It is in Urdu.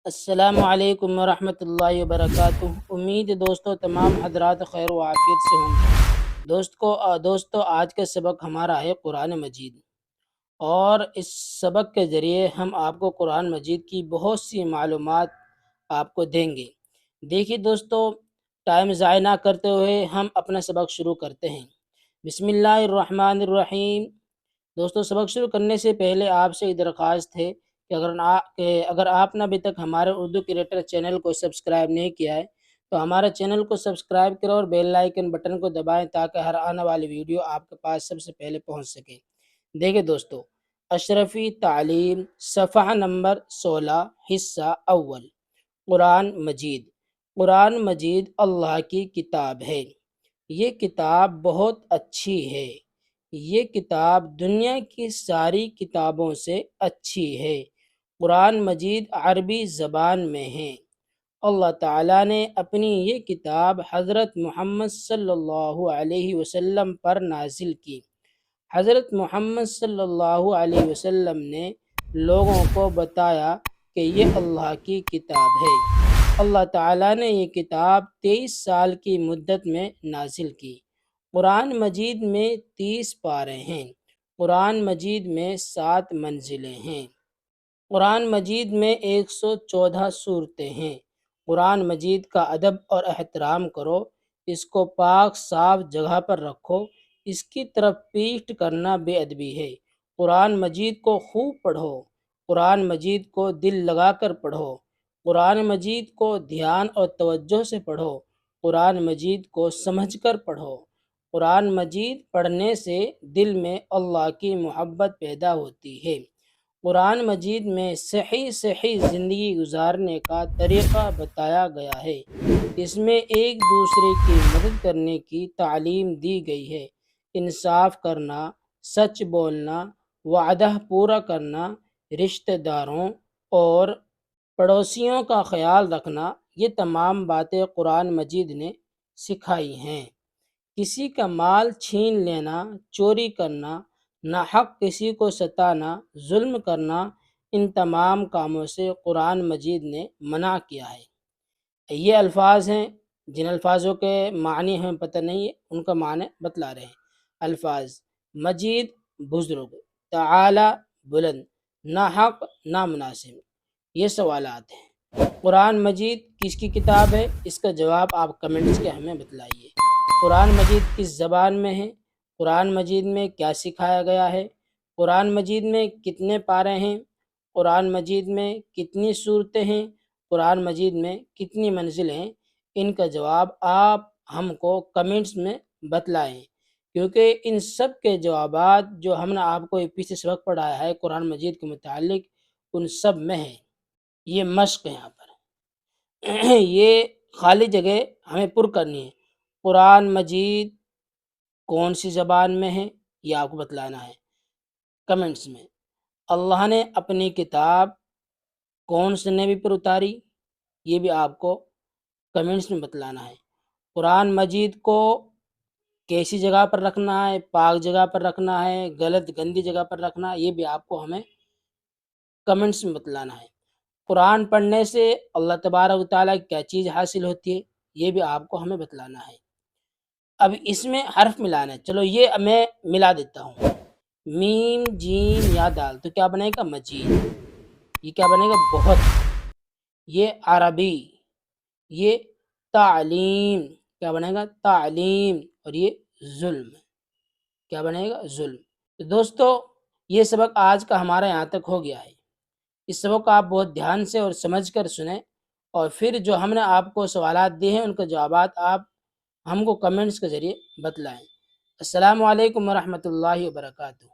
السلام علیکم ورحمۃ اللہ وبرکاتہ۔ امید ہے دوستو تمام حضرات خیر و عافیت سے ہوں گے۔ دوستو آج کا سبق ہمارا ہے قرآن مجید، اور اس سبق کے ذریعے ہم آپ کو قرآن مجید کی بہت سی معلومات آپ کو دیں گے۔ دیکھیے دوستو، ٹائم ضائع نہ کرتے ہوئے ہم اپنا سبق شروع کرتے ہیں۔ بسم اللہ الرحمن الرحیم۔ دوستو، سبق شروع کرنے سے پہلے آپ سے ایک درخواست ہے کہ اگر آپ نے ابھی تک ہمارے اردو کریٹر چینل کو سبسکرائب نہیں کیا ہے تو ہمارے چینل کو سبسکرائب کرو اور بیل آئیکن بٹن کو دبائیں تاکہ ہر آنے والی ویڈیو آپ کے پاس سب سے پہلے پہنچ سکے۔ دیکھیں دوستو، اشرفی تعلیم صفحہ نمبر 16 حصہ اول، قرآن مجید۔ قرآن مجید اللہ کی کتاب ہے۔ یہ کتاب بہت اچھی ہے۔ یہ کتاب دنیا کی ساری کتابوں سے اچھی ہے۔ قرآن مجید عربی زبان میں ہے۔ اللہ تعالیٰ نے اپنی یہ کتاب حضرت محمد صلی اللہ علیہ وسلم پر نازل کی۔ حضرت محمد صلی اللہ علیہ وسلم نے لوگوں کو بتایا کہ یہ اللہ کی کتاب ہے۔ اللہ تعالیٰ نے یہ کتاب 23 سال کی مدت میں نازل کی۔ قرآن مجید میں 30 پارے ہیں۔ قرآن مجید میں 7 منزلیں ہیں۔ قرآن مجید میں 114 صورتیں ہیں۔ قرآن مجید کا ادب اور احترام کرو، اس کو پاک صاف جگہ پر رکھو، اس کی طرف پیٹھ کرنا بے ادبی ہے۔ قرآن مجید کو خوب پڑھو، قرآن مجید کو دل لگا کر پڑھو، قرآن مجید کو دھیان اور توجہ سے پڑھو، قرآن مجید کو سمجھ کر پڑھو۔ قرآن مجید پڑھنے سے دل میں اللہ کی محبت پیدا ہوتی ہے۔ قرآن مجید میں صحیح زندگی گزارنے کا طریقہ بتایا گیا ہے۔ اس میں ایک دوسرے کی مدد کرنے کی تعلیم دی گئی ہے۔ انصاف کرنا، سچ بولنا، وعدہ پورا کرنا، رشتہ داروں اور پڑوسیوں کا خیال رکھنا، یہ تمام باتیں قرآن مجید نے سکھائی ہیں۔ کسی کا مال چھین لینا، چوری کرنا، ناحق کسی کو ستانا، ظلم کرنا، ان تمام کاموں سے قرآن مجید نے منع کیا ہے۔ یہ الفاظ ہیں، جن الفاظوں کے معنی ہمیں پتہ نہیں ہے، ان کا معنی بتلا رہے ہیں۔ الفاظ: مجید بزرگ، تعالی بلند، ناحق نامناسب۔ یہ سوالات ہیں۔ قرآن مجید کس کی کتاب ہے؟ اس کا جواب آپ کمنٹس کے ہمیں بتلائیے۔ قرآن مجید کس زبان میں ہے؟ قرآن مجید میں کیا سکھایا گیا ہے؟ قرآن مجید میں کتنے پارے ہیں؟ قرآن مجید میں کتنی صورتیں ہیں؟ قرآن مجید میں کتنی منزلیں ہیں؟ ان کا جواب آپ ہم کو کمنٹس میں بتلائیں، کیونکہ ان سب کے جوابات جو ہم نے آپ کو پیچھے سبق پڑھایا ہے قرآن مجید کے متعلق، ان سب میں ہیں۔ یہ مشق ہے یہاں پر یہ خالی جگہ ہمیں پر کرنی ہے۔ قرآن مجید کون سی زبان میں ہے یہ آپ کو بتلانا ہے کمنٹس میں۔ اللہ نے اپنی کتاب کون سے نبی پر اتاری یہ بھی آپ کو کمنٹس میں بتلانا ہے۔ قرآن مجید کو کیسی جگہ پر رکھنا ہے، پاک جگہ پر رکھنا ہے، غلط گندی جگہ پر رکھنا ہے، یہ بھی آپ کو ہمیں کمنٹس میں بتلانا ہے۔ قرآن پڑھنے سے اللہ تبارک و تعالیٰ کیا چیز حاصل ہوتی ہے یہ بھی آپ کو ہمیں بتلانا ہے۔ اب اس میں حرف ملانا ہے، چلو یہ میں ملا دیتا ہوں۔ میم جیم یا دال، تو کیا بنے گا؟ مجید۔ یہ کیا بنے گا؟ بہت۔ یہ عربی۔ یہ تعلیم، کیا بنے گا؟ تعلیم۔ اور یہ ظلم، کیا بنے گا؟ ظلم۔ تو دوستو، یہ سبق آج کا ہمارا یہاں تک ہو گیا ہے۔ اس سبق کو آپ بہت دھیان سے اور سمجھ کر سنیں، اور پھر جو ہم نے آپ کو سوالات دیے ہیں ان کے جوابات آپ ہم کو کمنٹس کے ذریعے بتلائیں۔ السلام علیکم ورحمۃ اللہ وبرکاتہ۔